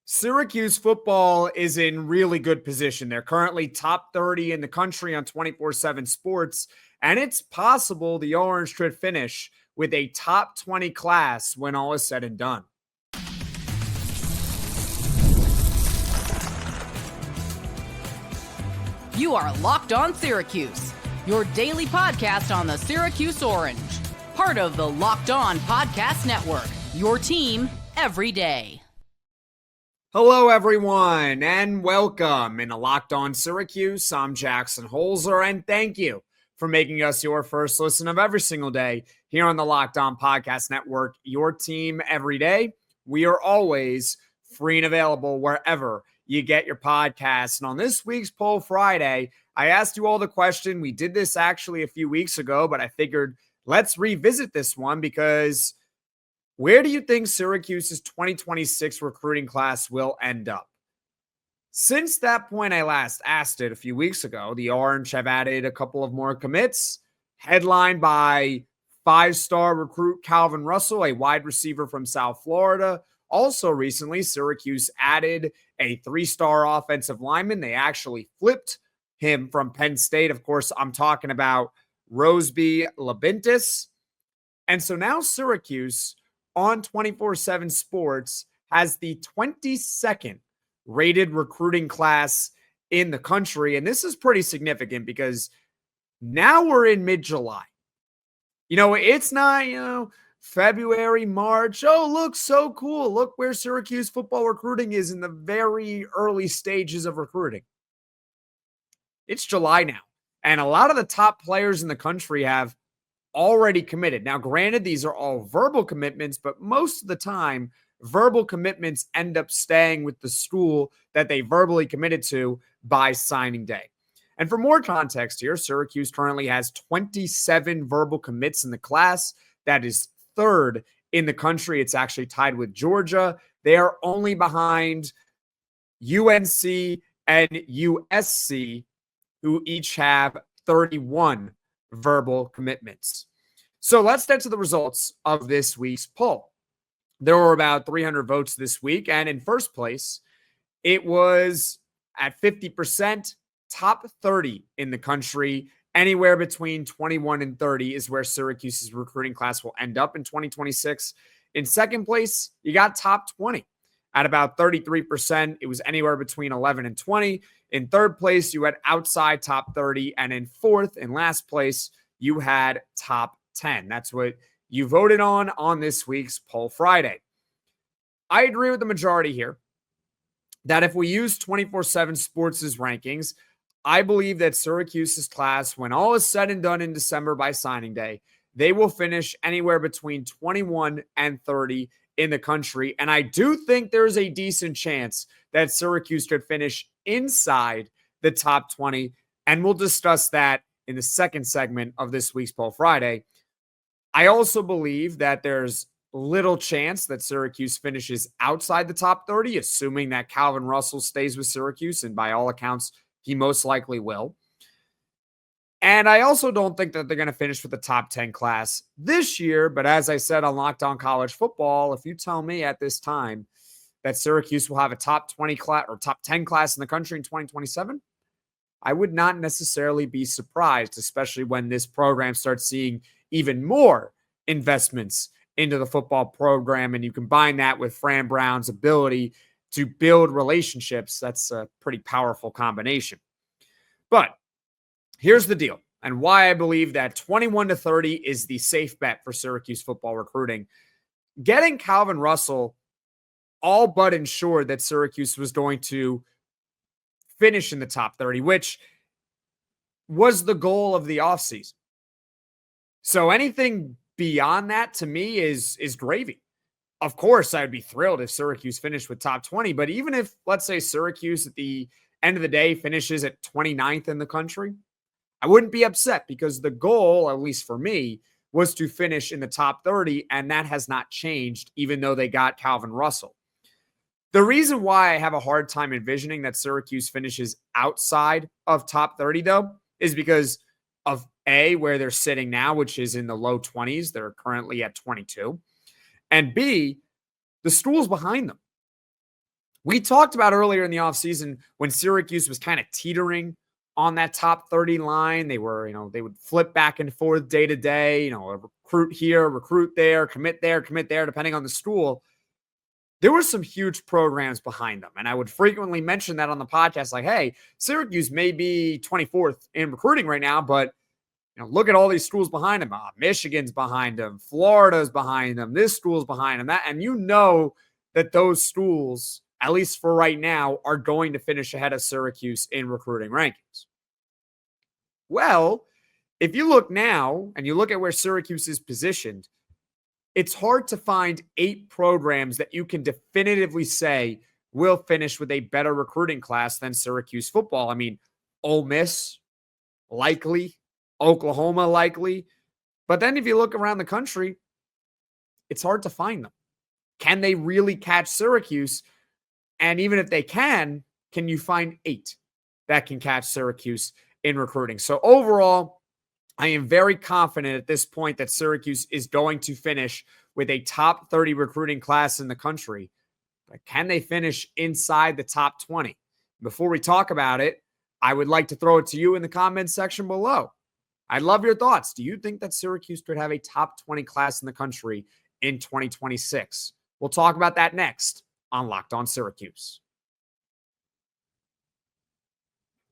Syracuse football is in really good position. They're currently top 30 in the country on 24/7 sports, and it's possible the Orange could finish with a top 20 class when all is said and done. You are Locked On Syracuse, your daily podcast on the Syracuse Orange, part of the Locked On Podcast Network, your team every day. Hello, everyone, and welcome into Locked On Syracuse. I'm Jackson Holzer, and thank you for making us your first listen of every single day here on the Locked On Podcast Network, your team every day. We are always free and available wherever you get your podcasts. And on this week's Poll Friday, I asked you all the question. We did this actually a few weeks ago, but I figured let's revisit this one because where do you think Syracuse's 2026 recruiting class will end up? Since that point I last asked it a few weeks ago, the Orange have added a couple of more commits, headlined by five-star recruit Calvin Russell, a wide receiver from South Florida. Also recently, Syracuse added a three-star offensive lineman. They actually flipped him from Penn State. Of course, I'm talking about Roseby Labintis. And so now Syracuse on 24/7 Sports has the 22nd rated recruiting class in the country. And this is pretty significant because now we're in mid-July. It's not, February, March. Oh, look, so cool. Look where Syracuse football recruiting is in the very early stages of recruiting. It's July now. And a lot of the top players in the country have already committed. Now, granted, these are all verbal commitments, but most of the time, verbal commitments end up staying with the school that they verbally committed to by signing day. And for more context here, Syracuse currently has 27 verbal commits in the class. That is third in the country. It's actually tied with Georgia. They are only behind UNC and USC, who each have 31 verbal commitments. So let's get to the results of this week's poll. There were about 300 votes this week, and in first place, it was at 50%, top 30 in the country. Anywhere between 21 and 30 is where Syracuse's recruiting class will end up in 2026. In second place, you got top 20 at about 33%. It was anywhere between 11 and 20. In third place, you had outside top 30. And in fourth and last place, you had top 10. That's what you voted on this week's Poll Friday. I agree with the majority here that if we use 24/7 Sports' rankings, I believe that Syracuse's class, when all is said and done in December by signing day, they will finish anywhere between 21 and 30 in the country. And I do think there's a decent chance that Syracuse could finish inside the top 20. And we'll discuss that in the second segment of this week's Poll Friday. I also believe that there's little chance that Syracuse finishes outside the top 30, assuming that Calvin Russell stays with Syracuse. And by all accounts, he most likely will. And I also don't think that they're going to finish with the top 10 class this year. But as I said on Locked On College Football, if you tell me at this time that Syracuse will have a top 20 class or top 10 class in the country in 2027, I would not necessarily be surprised, especially when this program starts seeing even more investments into the football program. And you combine that with Fran Brown's ability to build relationships. That's a pretty powerful combination. But here's the deal, and why I believe that 21 to 30 is the safe bet for Syracuse football recruiting. Getting Calvin Russell all but ensured that Syracuse was going to finish in the top 30, which was the goal of the offseason. So anything beyond that to me is gravy. Of course, I'd be thrilled if Syracuse finished with top 20, but even if, let's say, Syracuse at the end of the day finishes at 29th in the country, I wouldn't be upset because the goal, at least for me, was to finish in the top 30, and that has not changed, even though they got Calvin Russell. The reason why I have a hard time envisioning that Syracuse finishes outside of top 30, though, is because of A, where they're sitting now, which is in the low 20s. They're currently at 22. And B, the school's behind them. We talked about earlier in the offseason when Syracuse was kind of teetering on that top 30 line. They were, they would flip back and forth day to day, a recruit here, recruit there, commit there, depending on the school. There were some huge programs behind them. And I would frequently mention that on the podcast, like, hey, Syracuse may be 24th in recruiting right now, but look at all these schools behind them. Michigan's behind them. Florida's behind them. This school's behind them. And that those schools, at least for right now, are going to finish ahead of Syracuse in recruiting rankings. Well, if you look now and you look at where Syracuse is positioned, it's hard to find 8 programs that you can definitively say will finish with a better recruiting class than Syracuse football. I mean, Ole Miss, likely. Oklahoma, likely. But then if you look around the country, it's hard to find them. Can they really catch Syracuse? And even if they can you find 8 that can catch Syracuse in recruiting? So overall, I am very confident at this point that Syracuse is going to finish with a top 30 recruiting class in the country. But can they finish inside the top 20? Before we talk about it, I would like to throw it to you in the comments section below. I'd love your thoughts. Do you think that Syracuse could have a top 20 class in the country in 2026? We'll talk about that next on Locked On Syracuse.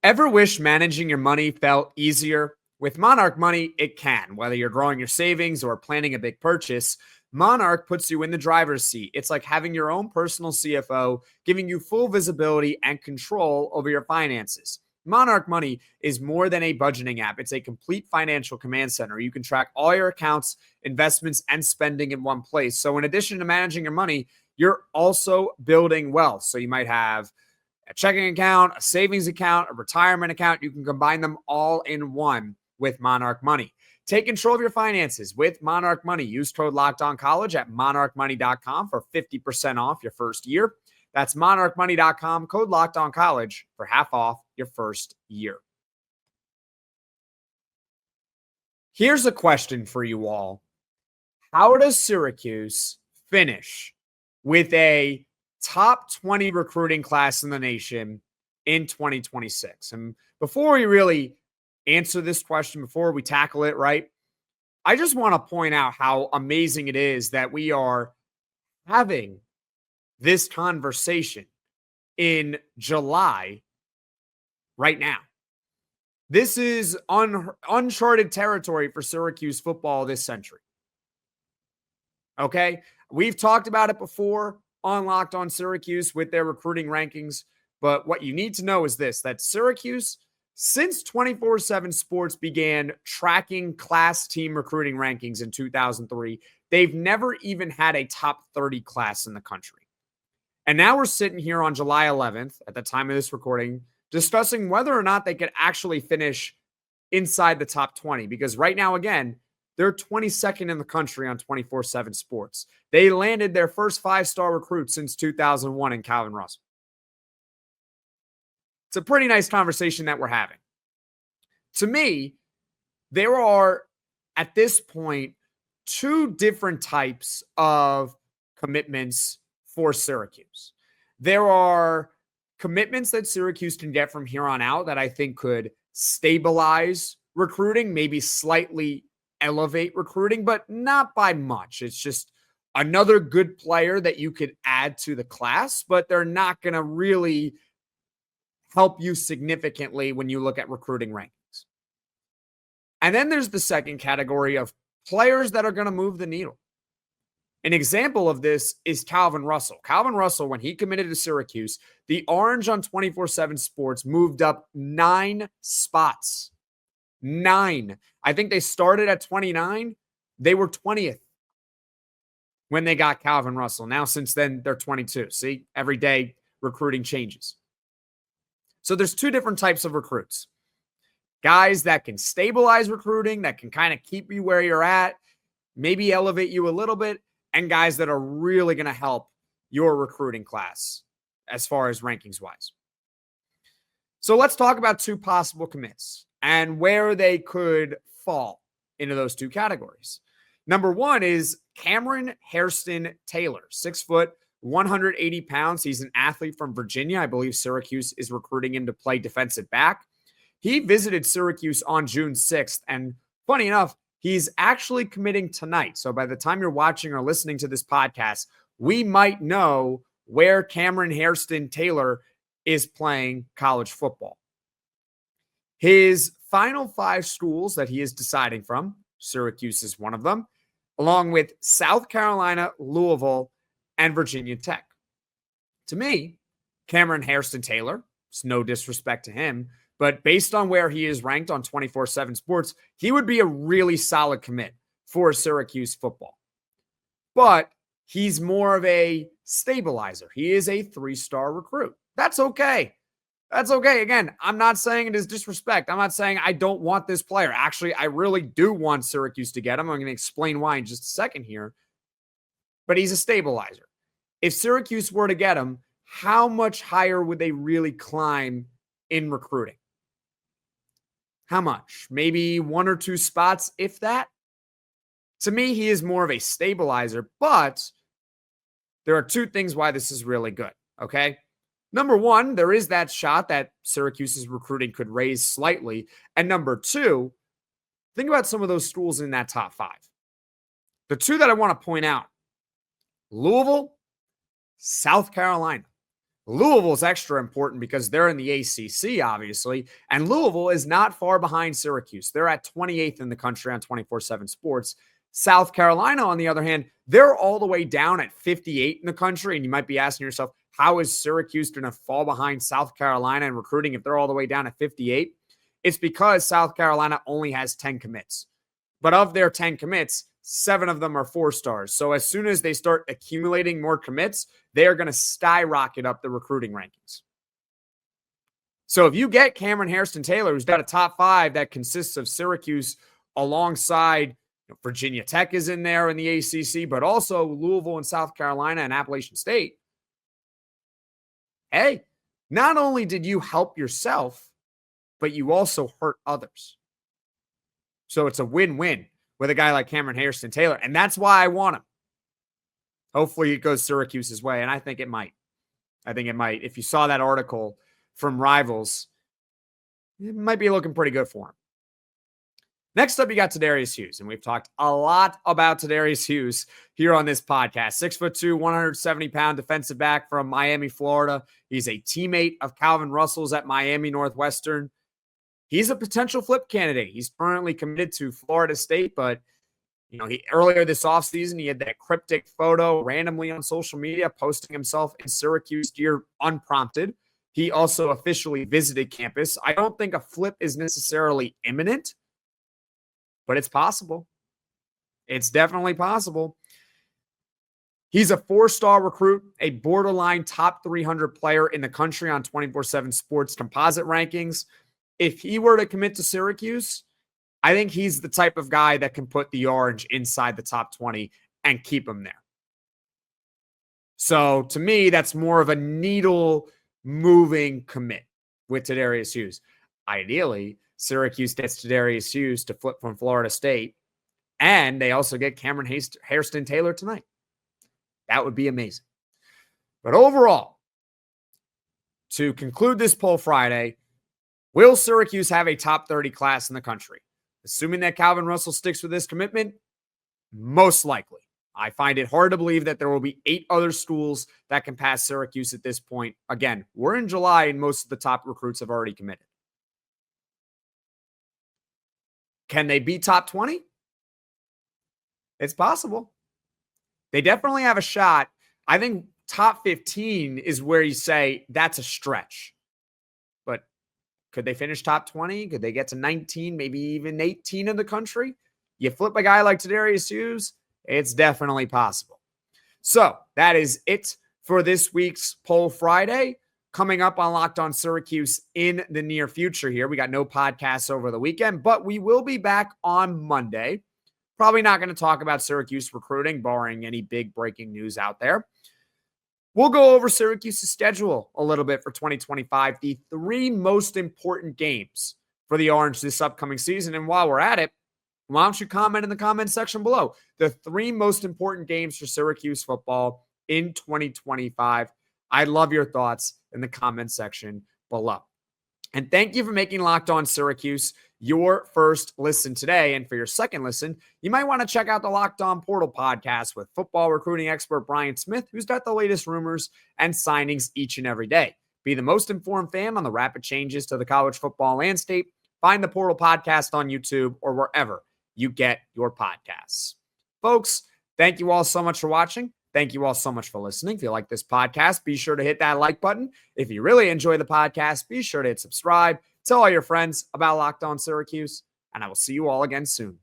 Ever wish managing your money felt easier? With Monarch Money, it can. Whether you're growing your savings or planning a big purchase, Monarch puts you in the driver's seat. It's like having your own personal CFO, giving you full visibility and control over your finances. Monarch Money is more than a budgeting app. It's a complete financial command center. You can track all your accounts, investments, and spending in one place. So in addition to managing your money, you're also building wealth. So you might have a checking account, a savings account, a retirement account. You can combine them all in one with Monarch Money. Take control of your finances with Monarch Money. Use code LOCKEDONCollege at monarchmoney.com for 50% off your first year. That's monarchmoney.com, code LOCKEDONCollege for half off your first year. Here's a question for you all. How does Syracuse finish with a top 20 recruiting class in the nation in 2026? And before we really answer this question, before we tackle it, right, I just want to point out how amazing it is that we are having this conversation in July right now. This is uncharted territory for Syracuse football this century. Okay? We've talked about it before on Locked On Syracuse with their recruiting rankings, but what you need to know is this, that Syracuse, since 24/7 Sports began tracking class team recruiting rankings in 2003, they've never even had a top 30 class in the country. And now we're sitting here on July 11th, at the time of this recording, discussing whether or not they could actually finish inside the top 20. Because right now, again, they're 22nd in the country on 24/7 Sports. They landed their first 5-star recruit since 2001 in Calvin Russell. It's a pretty nice conversation that we're having. To me, there are, at this point, 2 different types of commitments for Syracuse. There are commitments that Syracuse can get from here on out that I think could stabilize recruiting, maybe slightly elevate recruiting, but not by much. It's just another good player that you could add to the class, but they're not going to really help you significantly when you look at recruiting rankings. And then there's the second category of players that are going to move the needle. An example of this is Calvin Russell. Calvin Russell, when he committed to Syracuse, the Orange on 24/7 Sports moved up 9 spots. 9. I think they started at 29. They were 20th when they got Calvin Russell. Now, since then, they're 22. See, every day recruiting changes. So there's 2 different types of recruits. Guys that can stabilize recruiting, that can kind of keep you where you're at, maybe elevate you a little bit, and guys that are really going to help your recruiting class as far as rankings wise. So let's talk about 2 possible commits and where they could fall into those 2 categories. Number 1 is Cameron Hairston-Taylor, 6 foot, 180 pounds. He's an athlete from Virginia. I believe Syracuse is recruiting him to play defensive back. He visited Syracuse on June 6th, and funny enough, he's actually committing tonight. So by the time you're watching or listening to this podcast, we might know where Cameron Hairston-Taylor is playing college football. His final 5 schools that he is deciding from, Syracuse is one of them, along with South Carolina, Louisville, and Virginia Tech. To me, Cameron Hairston-Taylor, it's no disrespect to him, but based on where he is ranked on 24/7 Sports, he would be a really solid commit for Syracuse football. But he's more of a stabilizer. He is a 3-star recruit. That's okay. That's okay. Again, I'm not saying it is disrespect. I'm not saying I don't want this player. Actually, I really do want Syracuse to get him. I'm going to explain why in just a second here. But he's a stabilizer. If Syracuse were to get him, how much higher would they really climb in recruiting? How much? Maybe 1 or 2 spots, if that? To me, he is more of a stabilizer, but there are 2 things why this is really good, okay? Number 1, there is that shot that Syracuse's recruiting could raise slightly. And number 2, think about some of those schools in that top 5. The 2 that I want to point out, Louisville, South Carolina. Louisville is extra important because they're in the ACC, obviously, and Louisville is not far behind Syracuse. They're at 28th in the country on 24/7 Sports. South Carolina, on the other hand, they're all the way down at 58 in the country, and you might be asking yourself, how is Syracuse going to fall behind South Carolina in recruiting if they're all the way down at 58? It's because South Carolina only has 10 commits. But of their 10 commits, 7 of them are 4-stars. So as soon as they start accumulating more commits, they are going to skyrocket up the recruiting rankings. So if you get Cameron Hairston-Taylor, who's got a top 5 that consists of Syracuse alongside Virginia Tech is in there in the ACC, but also Louisville and South Carolina and Appalachian State. Hey, not only did you help yourself, but you also hurt others. So it's a win-win with a guy like Cameron Hairston-Taylor, and that's why I want him. Hopefully it goes Syracuse's way, and I think it might. I think it might. If you saw that article from Rivals, it might be looking pretty good for him. Next up, you got Tedarius Hughes, and we've talked a lot about Tedarius Hughes here on this podcast. 6'2", 170-pound defensive back from Miami, Florida. He's a teammate of Calvin Russell's at Miami Northwestern. He's a potential flip candidate. He's currently committed to Florida State, but earlier this offseason, he had that cryptic photo randomly on social media posting himself in Syracuse gear unprompted. He also officially visited campus. I don't think a flip is necessarily imminent, but it's possible. It's definitely possible. He's a 4-star recruit, a borderline top 300 player in the country on 24/7 Sports composite rankings. If he were to commit to Syracuse, I think he's the type of guy that can put the Orange inside the top 20 and keep him there. So to me, that's more of a needle-moving commit with Tedarius Hughes. Ideally, Syracuse gets Tedarius Hughes to flip from Florida State, and they also get Cameron Hairston-Taylor tonight. That would be amazing. But overall, to conclude this poll Friday, will Syracuse have a top 30 class in the country? Assuming that Calvin Russell sticks with this commitment, most likely. I find it hard to believe that there will be 8 other schools that can pass Syracuse at this point. Again, we're in July and most of the top recruits have already committed. Can they be top 20? It's possible. They definitely have a shot. I think top 15 is where you say that's a stretch. But could they finish top 20? Could they get to 19, maybe even 18 in the country? You flip a guy like Tedarius Hughes, it's definitely possible. So that is it for this week's Poll Friday. Coming up on Locked On Syracuse in the near future here. We got no podcasts over the weekend, but we will be back on Monday. Probably not going to talk about Syracuse recruiting, barring any big breaking news out there. We'll go over Syracuse's schedule a little bit for 2025, the 3 most important games for the Orange this upcoming season. And while we're at it, why don't you comment in the comment section below? The 3 most important games for Syracuse football in 2025? I'd love your thoughts in the comment section below. And thank you for making Locked On Syracuse your first listen today. And for your second listen, you might want to check out the Locked On Portal podcast with football recruiting expert Brian Smith, who's got the latest rumors and signings each and every day. Be the most informed fan on the rapid changes to the college football landscape. Find the Portal podcast on YouTube or wherever you get your podcasts. Folks, thank you all so much for watching. Thank you all so much for listening. If you like this podcast, be sure to hit that like button. If you really enjoy the podcast, be sure to hit subscribe. Tell all your friends about Locked On Syracuse, and I will see you all again soon.